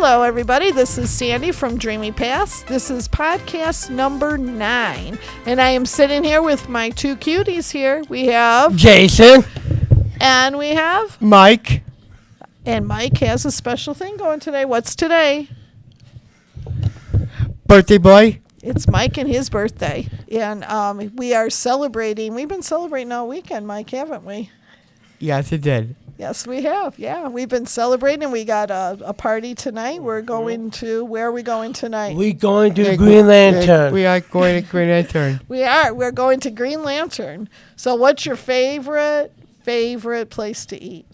Hello, everybody. This is Sandy from Dreamy Paths. This is podcast number 9. And I am sitting here with my two cuties here. We have Jason. And we have Mike. And Mike has a special thing going today. What's today? Birthday boy. It's Mike and his birthday. And we are celebrating. We've been celebrating all weekend, Mike, haven't we? Yes, it did. Yes, we have. Yeah, we've been celebrating. We got a party tonight. We're going to, where are we going tonight? We're going to Green Lantern. We are going to Green Lantern. We are. We're going to Green Lantern. So what's your favorite place to eat?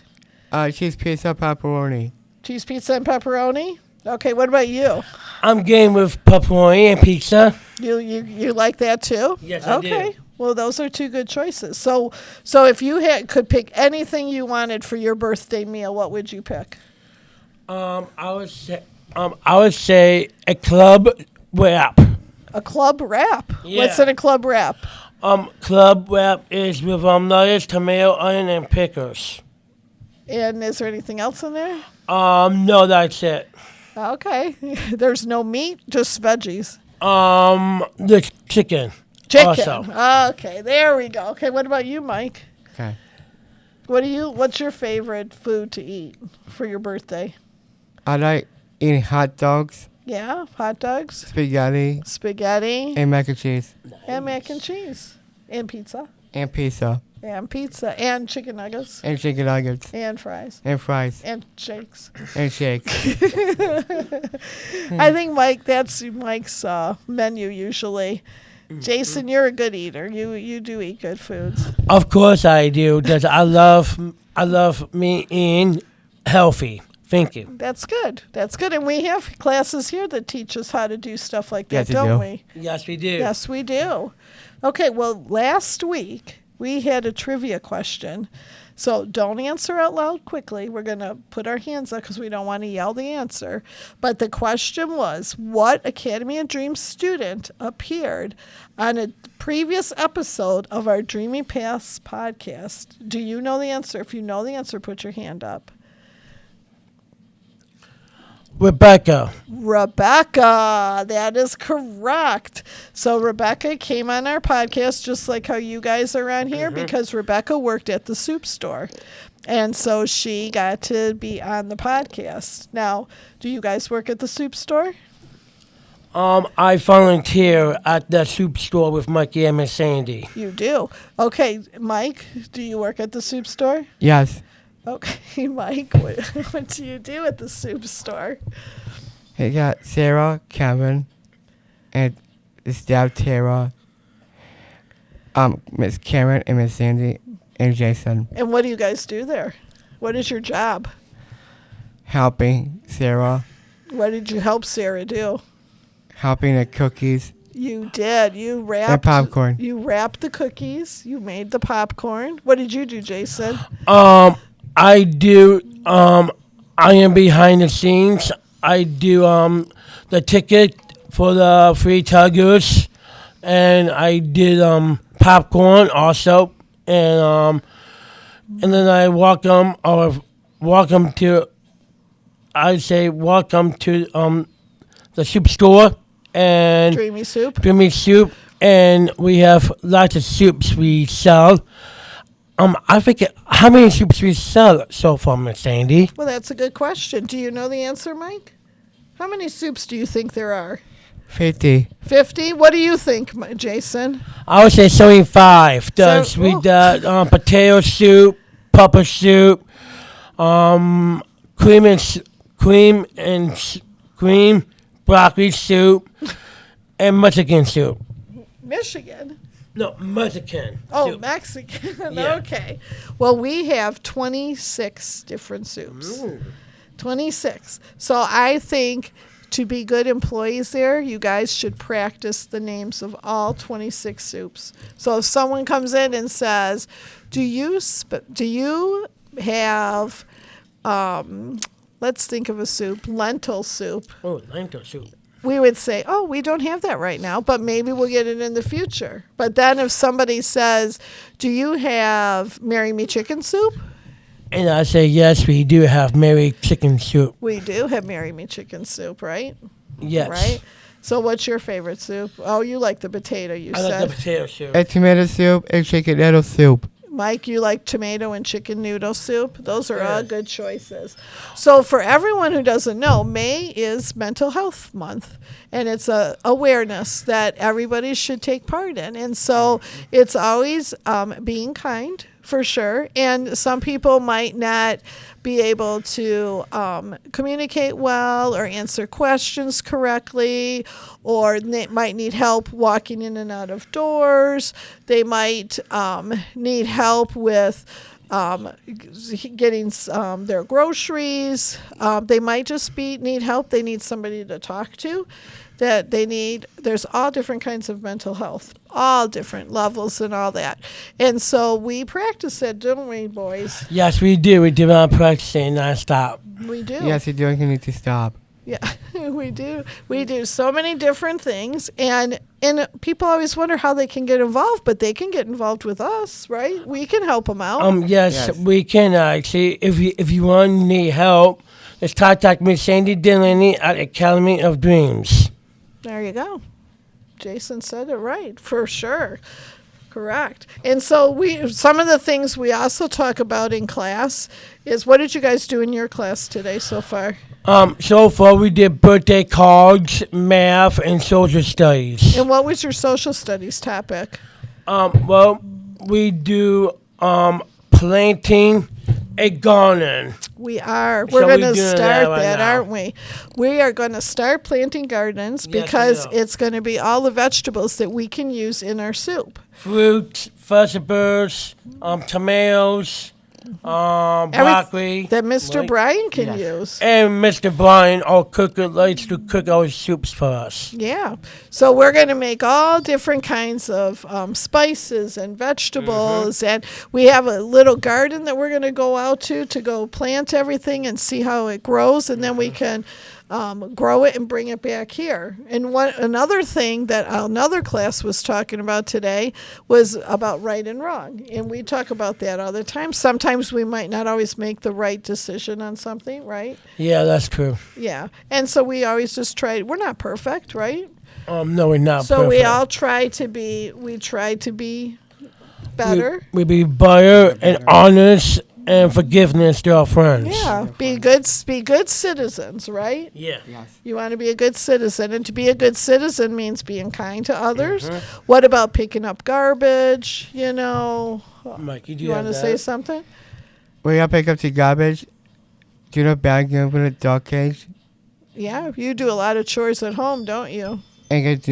Cheese pizza pepperoni. Cheese pizza and pepperoni? Okay, what about you? I'm game with pepperoni and pizza. You like that too? Yes, I do. Okay. Well, those are two good choices. So if you could pick anything you wanted for your birthday meal, what would you pick? I would say a club wrap. A club wrap. Yeah. What's in a club wrap? Club wrap is with lettuce, tomato, onion, and pickles. And is there anything else in there? No, that's it. Okay. There's no meat, just veggies. The chicken. Chicken. Also. Okay, there we go. Okay, what about you, Mike? Okay. What's your favorite food to eat for your birthday? I like eating hot dogs, Yeah, hot dogs, spaghetti, spaghetti, and mac and cheese, and mac and cheese, and pizza, and pizza, and chicken nuggets, and chicken nuggets, and fries, and shakes. and shakes. I think that's Mike's menu usually. Jason, you're a good eater. You do eat good foods. Of course I do. Because I love me eating healthy. Thank you. That's good. That's good. And we have classes here that teach us how to do stuff like that, Yes, you don't do. we? Yes, we do. Yes, we do. Okay, well, last week we had a trivia question. So don't answer out loud quickly. We're going to put our hands up because we don't want to yell the answer. But the question was, what Academy of Dreams student appeared on a previous episode of our Dreamy Paths podcast? Do you know the answer? If you know the answer, put your hand up. Rebecca, that is correct. So Rebecca came on our podcast just like how you guys are on here because Rebecca worked at the soup store. And so she got to be on the podcast. Now, do you guys work at the soup store? I volunteer at the soup store with Mikey and Miss Sandy. You do. Okay, Mike, do you work at the soup store? Yes. Okay, Mike, what do you do at the soup store? He got Sarah, Kevin, and his dad Tara, Miss Karen and Miss Sandy and Jason. And what do you guys do there? What is your job? Helping Sarah. What did you help Sarah do? Helping the cookies. You did. You wrapped and popcorn. You wrapped the cookies. You made the popcorn. What did you do, Jason? I do. I am behind the scenes. I do the ticket for the free tuggers, and I did popcorn also, and then I welcome to the soup store and Dreamy Soup, and we have lots of soups we sell. I forget how many soups we sell so far, Miss Sandy. Well, that's a good question. Do you know the answer, Mike? How many soups do you think there are? 50. 50? What do you think, Jason? I would say 75. We got potato soup, pepper soup, cream, broccoli soup, and Mexican soup. Michigan? No, Mexican. Oh, soup. Mexican. Yeah. Okay. Well, we have 26 different soups. Ooh. 26. So I think to be good employees there, you guys should practice the names of all 26 soups. So if someone comes in and says, do you have, let's think of a soup, lentil soup. Oh, lentil soup. We would say, oh, we don't have that right now, but maybe we'll get it in the future. But then if somebody says, do you have Marry Me chicken soup? And I say yes, we do have Mary chicken soup. We do have Marry Me chicken soup, right? Yes. Right? So what's your favorite soup? Oh, you like the potato, you I said. like the potato soup. A tomato soup and chicken noodle soup. Mike, you like tomato and chicken noodle soup? Those are all Good. good choices. So for everyone who doesn't know, May is Mental Health Month, and it's a awareness that everybody should take part in. And so it's always being kind, for sure. And some people might not be able to communicate well or answer questions correctly, or they might need help walking in and out of doors. They might need help with getting their groceries. They might just need help. They need somebody to talk to. There's all different kinds of mental health, all different levels and all that. And so we practice it, don't we, boys? Yes, we do. We do not practice it nonstop. We do. Yes, you're doing. You need to stop. Yeah, we do. We do so many different things, and people always wonder how they can get involved, but they can get involved with us, right? We can help them out. Yes, Yes. we can actually. If you want need help, just contact Miss Sandy Delaney at Academy of Dreams. There you go. Jason said it right, for sure. Correct. And so some of the things we also talk about in class is, what did you guys do in your class today so far? So far we did birthday cards, math, and social studies. And what was your social studies topic? Well, we do planting a garden. We are. So We're we going to doing start that right that, now. aren't we? We are going to start planting gardens Yes, we because are. it's going to be all the vegetables that we can use in our soup. Fruits, vegetables, tomatoes, broccoli. That Mr. Right. Brian can Yes. use. And Mr. Brian, our cooker, likes to cook our soups for us. Yeah. So we're going to make all different kinds of spices and vegetables. And we have a little garden that we're going to go out to go plant everything and see how it grows. And then we can grow it and bring it back here. And another thing that another class was talking about today was about right and wrong. And we talk about that all the time. Sometimes we might not always make the right decision on something, right? Yeah, that's true. Yeah. And so we always just try. We're not perfect, right? No, we're not So perfect. we all try to be better. We be better and honest and forgiveness to our friends. Yeah, be good citizens, right? Yeah. Yes. You want to be a good citizen, and to be a good citizen means being kind to others. Mm-hmm. What about picking up garbage? Mikey, do You you want to have say that? something? When you pick up the garbage, do the bag in with a dog cage Yeah, you do a lot of chores at home, don't you? and get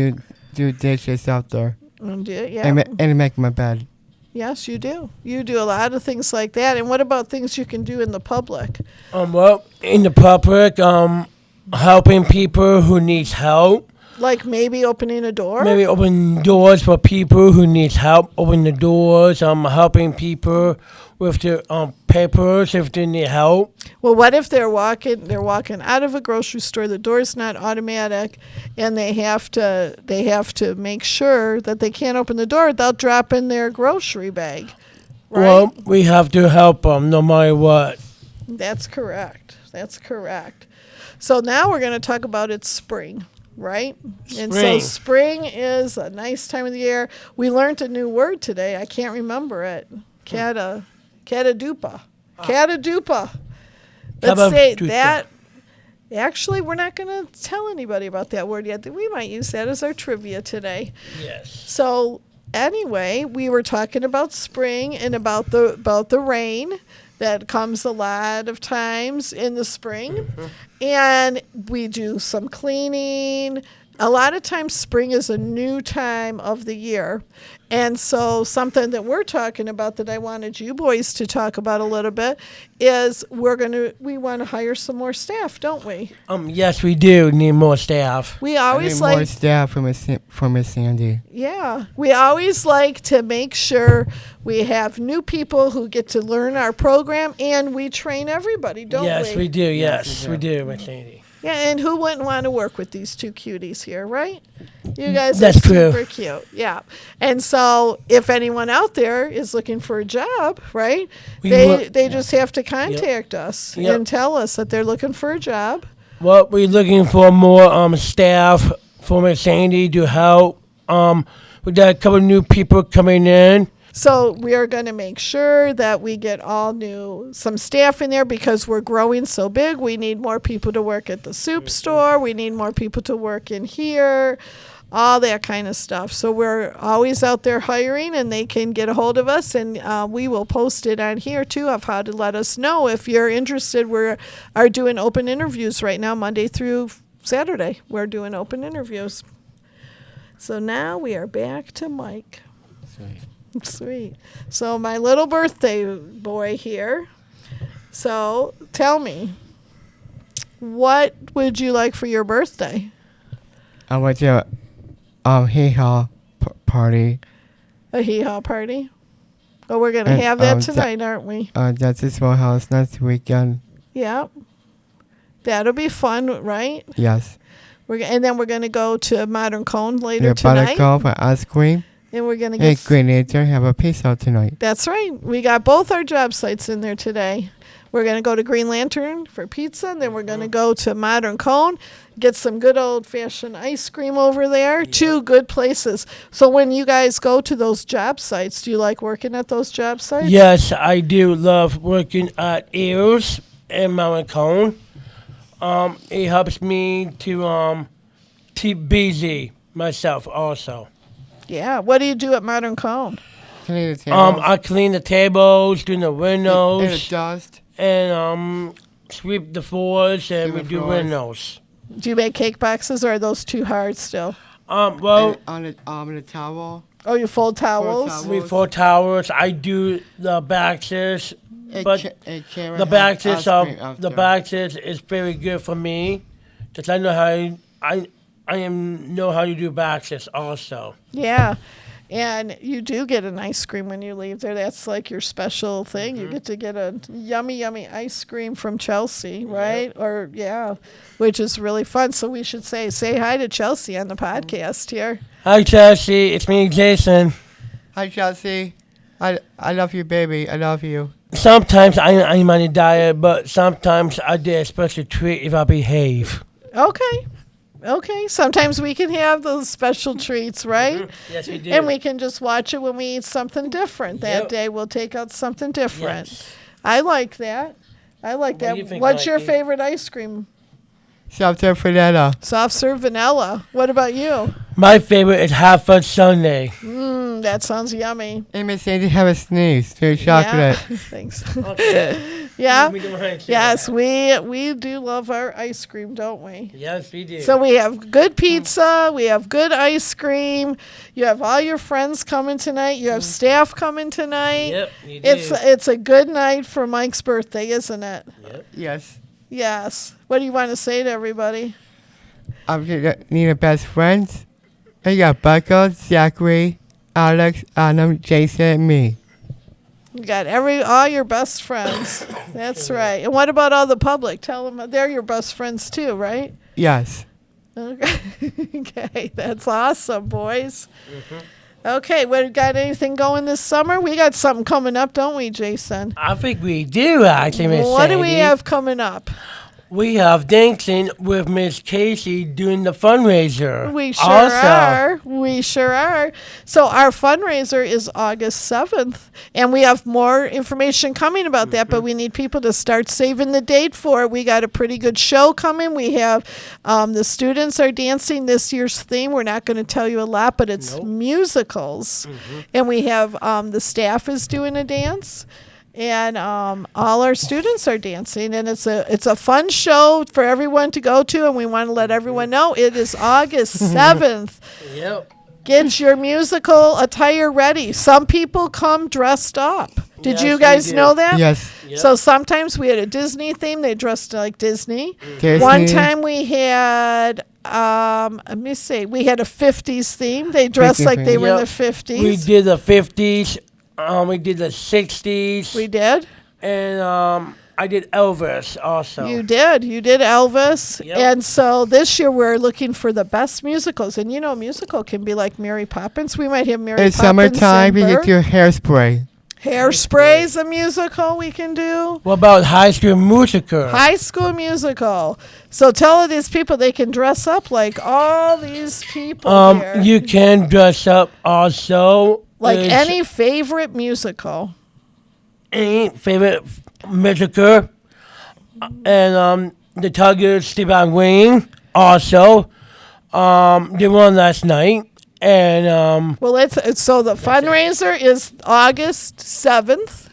do dishes outdoor Yeah. and make my bed. Yes, you do. You do a lot of things like that. And what about things you can do in the public? Well, in the public, helping people who needs help. Like maybe opening a door? Maybe open doors for people who needs help. Open the doors. Helping people with their papers if they need help. Well, what if they're walking out of a grocery store, the door's not automatic, and they have to make sure that they can't open the door without dropping their grocery bag. Right? Well, we have to help them no matter what. That's correct. So now we're going to talk about it's spring, right? And so Spring. spring is a nice time of the year. We learned a new word today. I can't remember it. Catadupa. Catadupa. Let's say Catadupa. that. Actually, we're not going to tell anybody about that word yet. We might use that as our trivia today. Yes. So anyway, we were talking about spring and about the rain that comes a lot of times in the spring. And we do some cleaning. A lot of times spring is a new time of the year. And so something that we're talking about that I wanted you boys to talk about a little bit is we want to hire some more staff, don't we? Yes, we do need more staff. We I always need more like staff from Miss Sandy. Yeah, we always like to make sure we have new people who get to learn our program, and we train everybody, don't Yes, we do. Yes, we we do, Miss Sandy. Yeah, and who wouldn't want to work with these two cuties here, right? You guys That's are true. super cute. Yeah. And so if anyone out there is looking for a job, right, they just have to contact us Yep. and tell us that they're looking for a job. Well, we're looking for more staff for Miss Sandy to help. We got a couple new people coming in. So we are going to make sure that we get some staff in there because we're growing so big. We need more people to work at the soup store. We need more people to work in here, all that kind of stuff. So we're always out there hiring, and they can get a hold of us, and we will post it on here too of how to let us know if you're interested. We are doing open interviews right now, Monday through Saturday. We're doing open interviews. So now we are back to Mike. Sweet. So my little birthday boy here. So tell me, what would you like for your birthday? I went to a hee-haw party. A hee-haw party? Oh, we're going to have that tonight, aren't we? That's a small house next weekend. Yeah. That'll be fun, right? Yes. And then we're going to go to Modern Cone later We're tonight. about to go for ice cream. And we're going to Hey, get... Green Nature, have a pizza tonight. That's right. We got both our job sites in there today. We're going to go to Green Lantern for pizza, and then we're going to go to Modern Cone, get some good old-fashioned ice cream over there. Yeah. 2 good places. So when you guys go to those job sites, do you like working at those job sites? Yes, I do love working at Ears and Mountain Cone. It helps me to keep busy myself also. Yeah. What do you do at Modern Cone? Clean the tables. I clean the tables, do the windows, And the dust. and sweep the floors, and Sweep we the do floors. windows. Do you make cake boxes, or are those too hard still? Well, And on the towel. Oh, you fold towels? towels. we fold towers. I do the boxes, but the boxes is very good for me because I know know how to do boxes also. Yeah. And you do get an ice cream when you leave there. That's like your special thing. You get to get a yummy, yummy ice cream from Chelsea, right? Yep. Or, yeah, which is really fun. So we should say hi to Chelsea on the podcast here. Hi, Chelsea. It's me, Jason. Hi, Chelsea. I love you, baby. I love you. Sometimes I'm on a diet, but sometimes I get a special treat if I behave. Okay, sometimes we can have those special treats, right? Mm-hmm. Yes, we do. And we can just watch it when we eat something different. That day we'll take out something different. Yes. I like that. What do you think, What's your Mikey? favorite ice cream? Soft serve vanilla. Soft serve vanilla. What about you? My favorite is Hot Fudge Sundae. That sounds yummy. Hey, Miss Sandy, have a sneeze. To chocolate. Yeah. Thanks. Okay. Yeah. We do mine too. Yes, we do love our ice cream, don't we? Yes, we do. So we have good pizza, we have good ice cream. You have all your friends coming tonight. You have staff coming tonight. Yep, you do. It's a good night for Mike's birthday, isn't it? Yep. Yes. Yes. What do you want to say to everybody? I'm gonna need a best friends. I got Buckle, Zachary, Alex, Adam, Jason, and me. You got all your best friends. That's right. And what about all the public? Tell them they're your best friends too, right? Yes. Okay, that's awesome, boys. Okay, we got anything going this summer? We got something coming up, don't we, Jason? I think we do, actually, Miss What do we Sandy. have coming up? We have dancing with Miss Casey doing the fundraiser. We sure also. are. We sure are. So our fundraiser is August 7th, and we have more information coming about that, but we need people to start saving the date for it. We got a pretty good show coming. We have the students are dancing this year's theme. We're not going to tell you a lot, but it's musicals. And we have the staff is doing a dance. And all our students are dancing, and it's a fun show for everyone to go to, and we want to let everyone know it is August 7th. Yep. Get your musical attire ready. Some people come dressed up. Did Yes, you we guys do. know that? Yes. Yep. So sometimes we had a Disney theme. They dressed like Disney. Disney. One time we had, let me see, we had a 50s theme. They dressed 50s like they were in the Yep. 50s. We did the 50s. We did the 60s. We did? And I did Elvis also. You did Elvis. Yep. And so this year we're looking for the best musicals. And musical can be like Mary Poppins. We might have Mary It's Poppins. summertime. You and get your hairspray. Hairspray's a musical we can do. What about High School Musical? High School Musical. So tell these people they can dress up like all these people here. You can dress up also. Like It's any favorite musical. any favorite musical. And the Tigers Sleep on Wing also. They won last night. And Well, it's so the fundraiser is August 7th.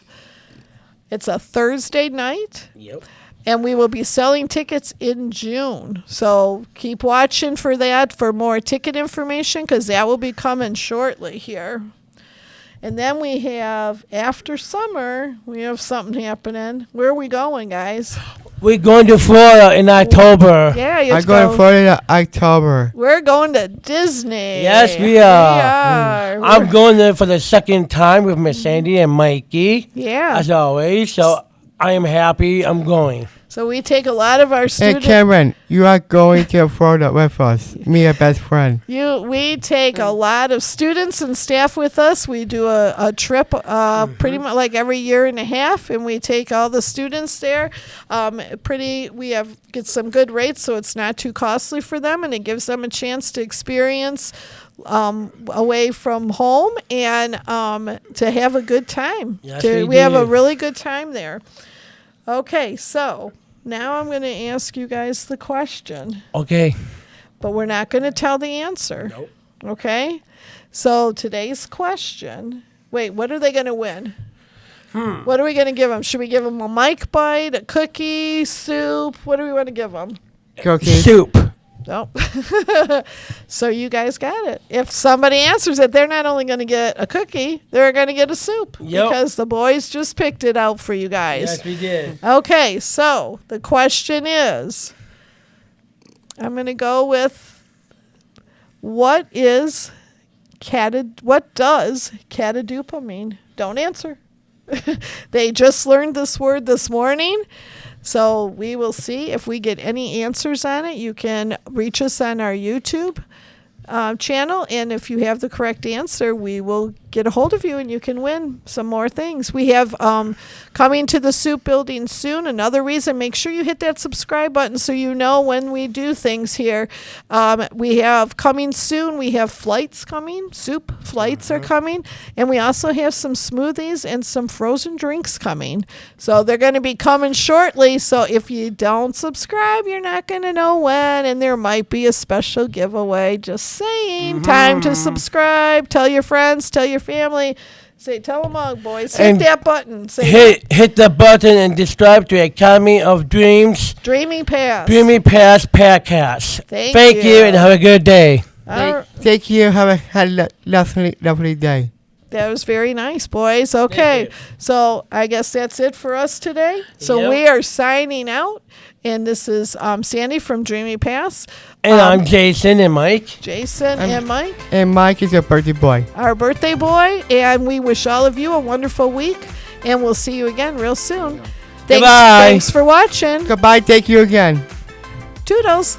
It's a Thursday night. yep. And we will be selling tickets in June. So keep watching for that for more ticket information because that will be coming shortly here. And then we have, after summer, we have something happening. Where are we going, guys? We're going to Florida in October. Yeah, you I'm going to Florida October. We're going to Disney. Yes, we are. We are. I'm going there for the second time with Miss Sandy and Mikey, Yeah. as always. So I am happy I'm going. So we take a lot of our Hey, students. Cameron, you are going to Florida with us. Me, a best friend. We take a lot of students and staff with us. We do a trip pretty much like every year and a half, and we take all the students there. We get some good rates, so it's not too costly for them, and it gives them a chance to experience away from home and to have a good time. Yes, we have a do. really good time there. Okay, so now I'm going to ask you guys the question. Okay. But we're not going to tell the answer. Nope. Okay? So today's question. Wait, what are they going to win? What are we going to give them? Should we give them a mic bite, a cookie, soup? What do we want to give them? Cookies. Soup. Nope. So you guys got it. If somebody answers it, they're not only going to get a cookie, they're going to get a soup. Yep. Because the boys just picked it out for you guys. Yes, we did. Okay, so the question is, I'm going to go with what does catadupa mean? Don't answer. They just learned this word this morning. So we will see if we get any answers on it. You can reach us on our YouTube channel, and if you have the correct answer, we will get a hold of you and you can win some more things. We have coming to the soup building soon. Another reason, make sure you hit that subscribe button so you know when we do things here. We have coming soon, we have flights coming, soup flights are coming, and we also have some smoothies and some frozen drinks coming. So they're going to be coming shortly, so if you don't subscribe, you're not going to know when, and there might be a special giveaway. Just saying. Time to subscribe. Tell your friends, tell your family. Tell them all, boys. Hit And that button. Hit the button and subscribe to Academy of Dreams, Dreamy Paths. Dreamy Paths Podcast. Thank you. And have a good day. Thank you. Have a lovely day. That was very nice, boys. Okay, Thank so I guess that's it for us today. So Yep. we are signing out, and this is Sandy from Dreamy Paths. And I'm Jason and Mike. Jason and Mike, And Mike is your birthday boy. our birthday boy, and we wish all of you a wonderful week, and we'll see you again real soon. Goodbye. Thanks for watching. Goodbye. Thank you again. Toodles.